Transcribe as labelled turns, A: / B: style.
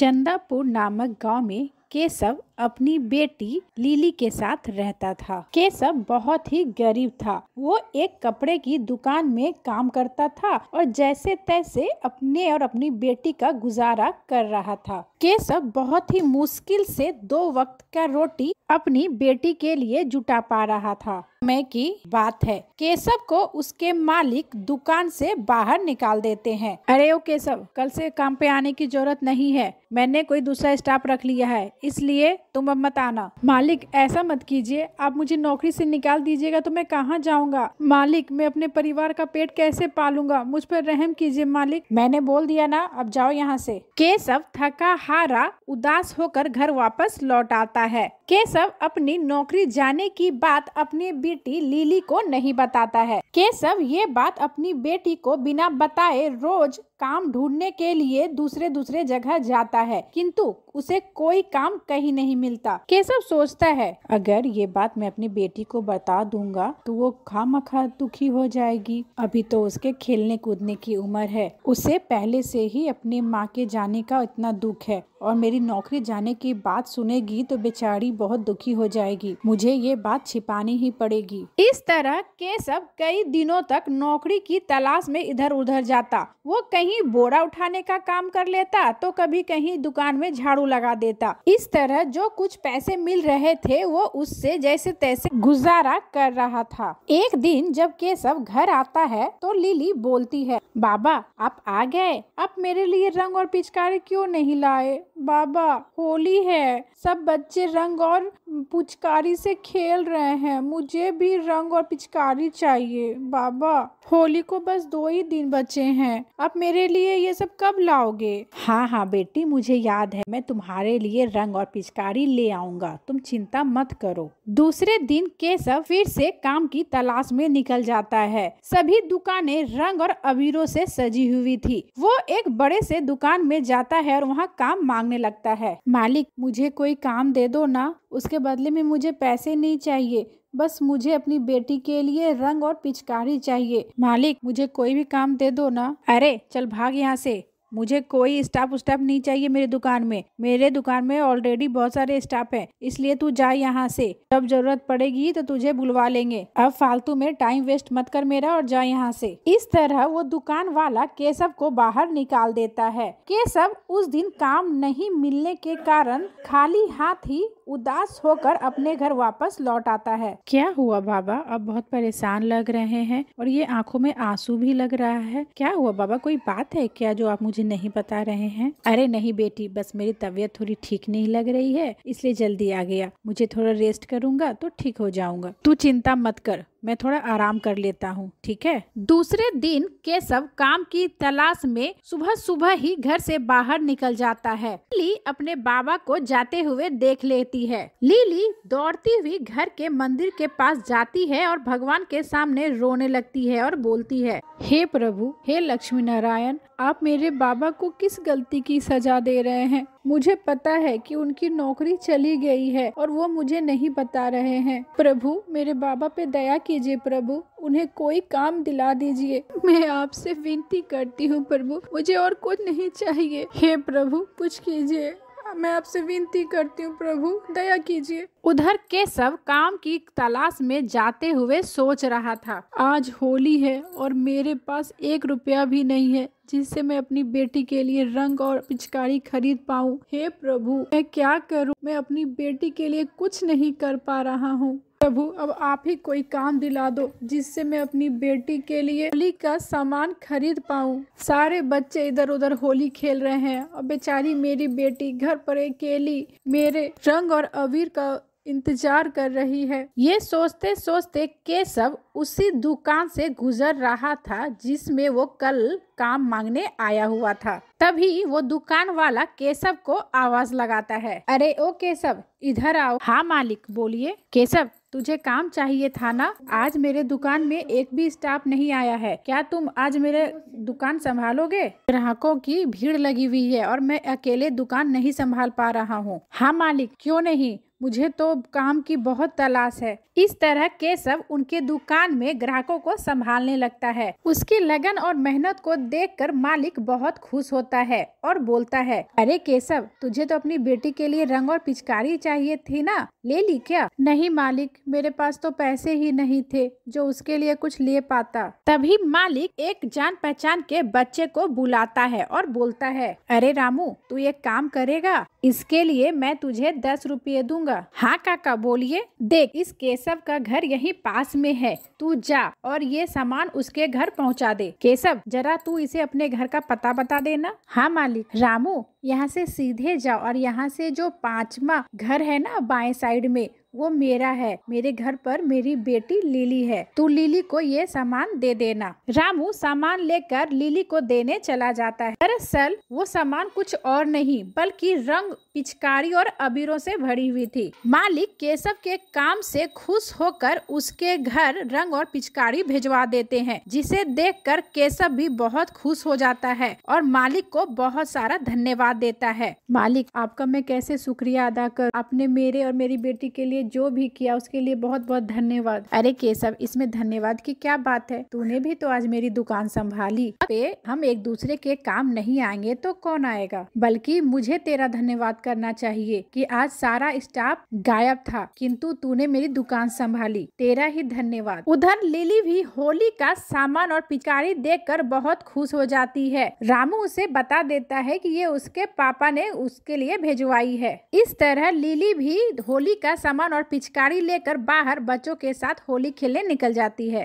A: चंदापुर नामक गांव में केशव अपनी बेटी लिली के साथ रहता था। केशव बहुत ही गरीब था। वो एक कपड़े की दुकान में काम करता था और जैसे तैसे अपने और अपनी बेटी का गुजारा कर रहा था। केशव बहुत ही मुश्किल से 2 वक्त का रोटी अपनी बेटी के लिए जुटा पा रहा था। समय की बात है, केशव को उसके मालिक दुकान से बाहर निकाल देते हैं। अरे ओ केशव, कल से काम पे आने की जरूरत नहीं है, मैंने कोई दूसरा स्टाफ रख लिया है, इसलिए तुम अब मत आना। मालिक ऐसा मत कीजिए, आप मुझे नौकरी से निकाल दीजिएगा तो मैं कहाँ जाऊँगा। मालिक मैं अपने परिवार का पेट कैसे पालूंगा, मुझ पर रहम कीजिए मालिक। मैंने बोल दिया ना, अब जाओ यहाँ से। केशव थका हारा उदास होकर घर वापस लौट आता है। केशव अपनी नौकरी जाने की बात अपनी बेटी लिली को नहीं बताता है। केशव ये बात अपनी बेटी को बिना बताए रोज काम ढूंढने के लिए दूसरे जगह जाता है, किंतु उसे कोई काम कहीं नहीं मिलता। केशव सोचता है अगर ये बात मैं अपनी बेटी को बता दूंगा तो वो खामखा दुखी हो जाएगी। अभी तो उसके खेलने कूदने की उम्र है, उसे पहले से ही अपने माँ के जाने का इतना दुख है और मेरी नौकरी जाने की बात सुनेगी तो बेचारी बहुत दुखी हो जाएगी। मुझे ये बात छिपानी ही पड़ेगी। इस तरह केशव कई दिनों तक नौकरी की तलाश में इधर उधर जाता। वो कहीं बोरा उठाने का काम कर लेता तो कभी कहीं दुकान में झाड़ू लगा देता। इस तरह जो कुछ पैसे मिल रहे थे वो उससे जैसे तैसे गुजारा कर रहा था। एक दिन जब केशव घर आता है तो लिली बोलती है, बाबा आप आ गए, आप मेरे लिए रंग और पिचकारी क्यों नहीं लाए? बाबा होली है, सब बच्चे रंग और पिचकारी से खेल रहे हैं, मुझे भी रंग और पिचकारी चाहिए। बाबा होली को बस 2 ही दिन बचे हैं, आप मेरे लिए ये सब कब लाओगे? हाँ बेटी, मुझे याद है, मैं तुम्हारे लिए रंग और पिचकारी ले आऊंगा, तुम चिंता मत करो। दूसरे दिन केशव फिर से काम की तलाश में निकल जाता है। सभी दुकानें रंग और अबीरों से सजी हुई थी। वो एक बड़े से दुकान में जाता है और वहाँ काम मांगने लगता है। मालिक मुझे कोई काम दे दो ना, उसके बदले में मुझे पैसे नहीं चाहिए, बस मुझे अपनी बेटी के लिए रंग और पिचकारी चाहिए। मालिक मुझे कोई भी काम दे दो ना। अरे चल भाग यहाँ से, मुझे कोई स्टाफ नहीं चाहिए मेरे दुकान में। मेरे दुकान में ऑलरेडी बहुत सारे स्टाफ हैं, इसलिए तू जा यहाँ से, जब जरूरत पड़ेगी तो तुझे बुलवा लेंगे। अब फालतू में टाइम वेस्ट मत कर मेरा और जा यहाँ से। इस तरह वो दुकान वाला केशव को बाहर निकाल देता है। केशव उस दिन काम नहीं मिलने के कारण खाली हाथ ही उदास होकर अपने घर वापस लौट आता है। क्या हुआ बाबा, अब बहुत परेशान लग रहे हैं और ये आंखों में आंसू भी लग रहा है। क्या हुआ बाबा, कोई बात है क्या जो आप मुझे नहीं बता रहे हैं? अरे नहीं बेटी, बस मेरी तबीयत थोड़ी ठीक नहीं लग रही है, इसलिए जल्दी आ गया। मुझे थोड़ा रेस्ट करूंगा तो ठीक हो जाऊंगा। तू चिंता मत कर, मैं थोड़ा आराम कर लेता हूँ, ठीक है। दूसरे दिन केशव काम की तलाश में सुबह सुबह ही घर से बाहर निकल जाता है। लिली अपने बाबा को जाते हुए देख लेती है। लिली दौड़ती हुई घर के मंदिर के पास जाती है और भगवान के सामने रोने लगती है और बोलती है, हे प्रभु, हे लक्ष्मी नारायण, आप मेरे बाबा को किस गलती की सजा दे रहे हैं? मुझे पता है कि उनकी नौकरी चली गई है और वो मुझे नहीं बता रहे हैं। प्रभु मेरे बाबा पे दया कीजिए, प्रभु उन्हें कोई काम दिला दीजिए। मैं आपसे विनती करती हूँ प्रभु, मुझे और कुछ नहीं चाहिए। हे प्रभु कुछ कीजिए, मैं आपसे विनती करती हूँ प्रभु, दया कीजिए। उधर केशव काम की तलाश में जाते हुए सोच रहा था, आज होली है और मेरे पास 1 रुपया भी नहीं है जिससे मैं अपनी बेटी के लिए रंग और पिचकारी खरीद पाऊँ। हे प्रभु मैं क्या करूँ, मैं अपनी बेटी के लिए कुछ नहीं कर पा रहा हूँ। प्रभु अब आप ही कोई काम दिला दो जिससे मैं अपनी बेटी के लिए होली का सामान खरीद पाऊँ। सारे बच्चे इधर उधर होली खेल रहे हैं और बेचारी मेरी बेटी घर पर अकेली मेरे रंग और अबीर का इंतजार कर रही है। ये सोचते सोचते केशव उसी दुकान से गुजर रहा था जिसमें वो कल काम मांगने आया हुआ था। तभी वो दुकान वाला केशव को आवाज लगाता है, अरे ओ केशव इधर आओ। हाँ मालिक बोलिए। केशव तुझे काम चाहिए था ना? आज मेरे दुकान में एक भी स्टाफ नहीं आया है, क्या तुम आज मेरे दुकान संभालोगे? ग्राहकों की भीड़ लगी हुई है और मैं अकेले दुकान नहीं संभाल पा रहा हूँ। हाँ मालिक क्यों नहीं, मुझे तो काम की बहुत तलाश है। इस तरह केशव उनके दुकान में ग्राहकों को संभालने लगता है। उसकी लगन और मेहनत को देखकर मालिक बहुत खुश होता है और बोलता है, अरे केशव, तुझे तो अपनी बेटी के लिए रंग और पिचकारी चाहिए थी ना, ले ली क्या? नहीं मालिक, मेरे पास तो पैसे ही नहीं थे जो उसके लिए कुछ ले पाता। तभी मालिक एक जान पहचान के बच्चे को बुलाता है और बोलता है, अरे रामू, तू एक काम करेगा? इसके लिए मैं तुझे 10 रुपये दूंगा। हाँ काका, बोलिए। देख, इस केशव का घर यहीं पास में है, तू जा और ये सामान उसके घर पहुंचा दे। केशव, जरा तू इसे अपने घर का पता बता देना। हाँ मालिक। रामू, यहाँ से सीधे जाओ और यहाँ से जो 5वां घर है ना बाएं साइड में, वो मेरा है। मेरे घर पर मेरी बेटी लिली है, तू लिली को ये सामान दे देना। रामू सामान लेकर लिली को देने चला जाता है। दरअसल वो सामान कुछ और नहीं बल्कि रंग, पिचकारी और अबीरों से भरी हुई थी। मालिक केशव के काम से खुश होकर उसके घर रंग और पिचकारी भिजवा देते हैं, जिसे देखकर केशव भी बहुत खुश हो जाता है और मालिक को बहुत सारा धन्यवाद देता है। मालिक, आपका मैं कैसे शुक्रिया अदा कर, आपने मेरे और मेरी बेटी के लिए जो भी किया उसके लिए बहुत बहुत धन्यवाद। अरे केशव, इसमें धन्यवाद की क्या बात है, तूने भी तो आज मेरी दुकान संभाली। पे हम एक दूसरे के काम नहीं आएंगे तो कौन आएगा, बल्कि मुझे तेरा धन्यवाद करना चाहिए कि आज सारा स्टाफ गायब था किंतु तूने मेरी दुकान संभाली, तेरा ही धन्यवाद। उधर लिली भी होली का सामान और पिचकारी देखकर बहुत खुश हो जाती है। रामू उसे बता देता है कि ये उसके पापा ने उसके लिए भेजवाई है। इस तरह लिली भी होली का सामान और पिचकारी लेकर बाहर बच्चों के साथ होली खेलने निकल जाती है।